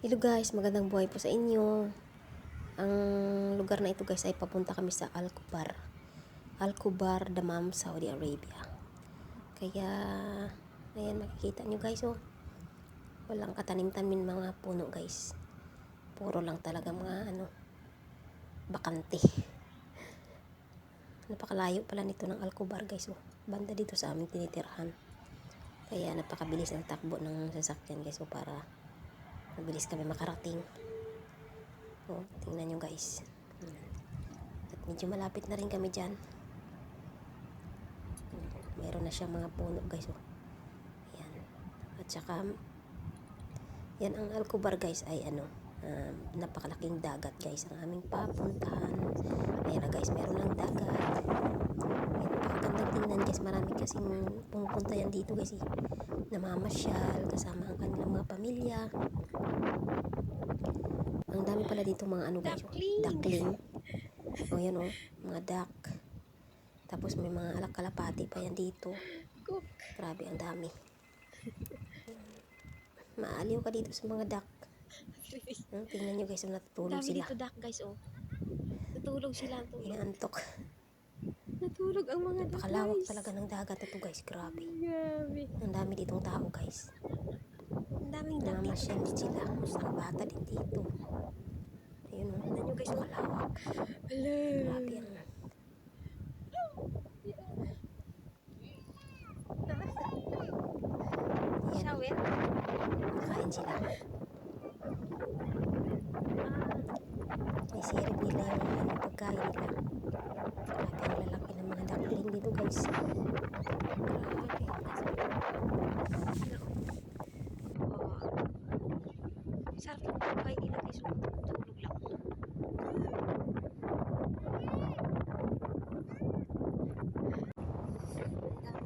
Hello guys, magandang buhay po sa inyo. Ang lugar na ito guys ay papunta kami sa Al-Kubar, Dammam, Saudi Arabia. Kaya, ayan makikita nyo guys oh. Walang katanim-tanim mga puno guys. Puro lang talaga mga bakante. Napakalayo pala nito ng Al-Kubar guys oh. Banda dito sa aming tinitirhan. Kaya napakabilis ang takbo ng sasakyan guys oh, para mabilis kami makarating. Oh, tingnan nyo guys. At medyo malapit na rin kami dyan. Meron na siyang mga puno guys oh. Yan. At saka yan ang Al-Kubar guys ay napakalaking dagat guys ang aming papuntahan. Ayan na guys, meron lang dagat. Ayan, napakagandang tingnan guys. Marami kasing pumupunta yan dito guys eh. Namamasyal kasama ang kanilang mga pamilya. Ang dami pala dito mga guys oh. Duckling. O yan oh, mga duck. Tapos may mga kalapati pa yan dito. Grabe, ang dami. Maaliw ka dito sa mga duck. Tingnan nyo guys, natutulog dami sila. Dami dito duck guys oh. Natulog sila. Inaantok. Natulog ang mga duck. Napakalawak talaga ng dagat na to guys. Grabe. Ang dami ditong tao guys. Ang daming duck. Namamasyal din sila. Ang bata din dito. Ayun oh. Tingnan nyo guys oh. Napakalawak. Hello. Grabe ang Shower. kain sila. May sirip nila yung pagkain nila. Grabe ang lalaki ng mga duckling dito guys. Sarap ng pagkain nila guys oh. Tulog lang.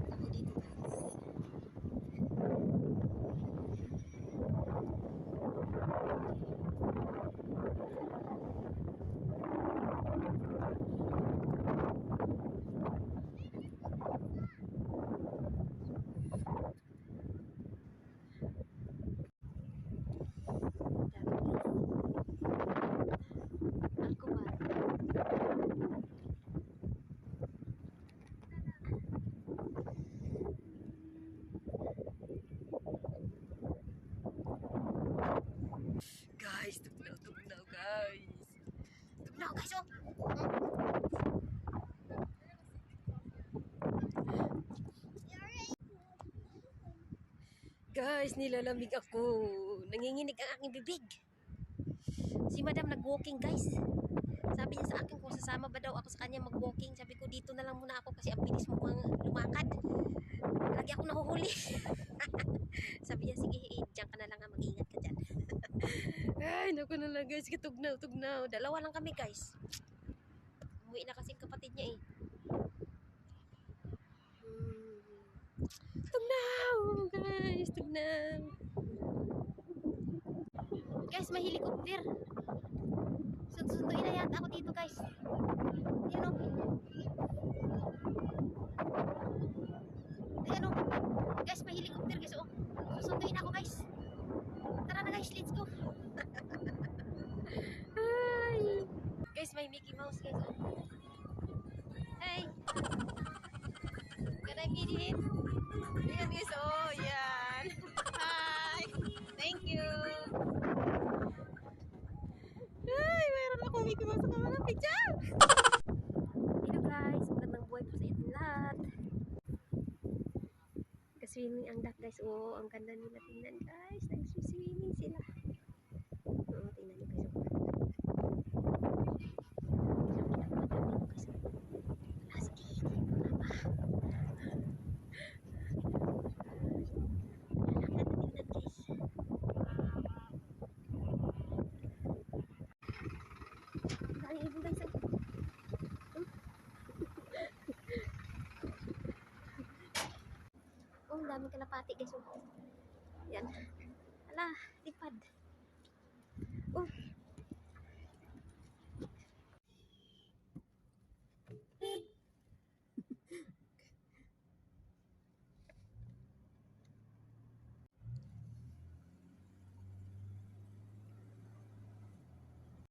Guys, tugnaw guys. Tugnaw guys oh. Guys, nilalamig ako. Nanginginig ang aking bibig. Si Madam nag-walking guys. Sabi niya sa akin kung sasama ba daw ako sa kanya mag-walking. Sabi ko dito na lang muna ako kasi ang bilis mo lumakad. Lagi ako nahuhuli. Sabi niya sige, diyan ka na lang, mag-ingat ka dyan. Ay, naku na lang guys, tugnaw. Dalawa lang kami guys. Umuwi na kasi kapatid niya eh. Tugnaw guys, tugnaw. Guys, may helicopter. Sunduin na yata ako dito guys. Ayan o. Ayan o. Guys, may helicopter guys o. Susunduin ako guys. Tara na guys, let's go. Ay. Guys, may Mickey Mouse guys o. Hey. Can I meet it? Ayan guys o. Yan. Hi. Thank you. Ay, mayroon ako Mickey Mouse sa kamera. Picture! Hello guys, magandang buhay po sa inyong lahat. Swimming ang duck guys. Oh, ang ganda nila tingnan guys. Nag-swimming sila. Oo, tingnan nyo guys. Daming kalapati guys. Yan.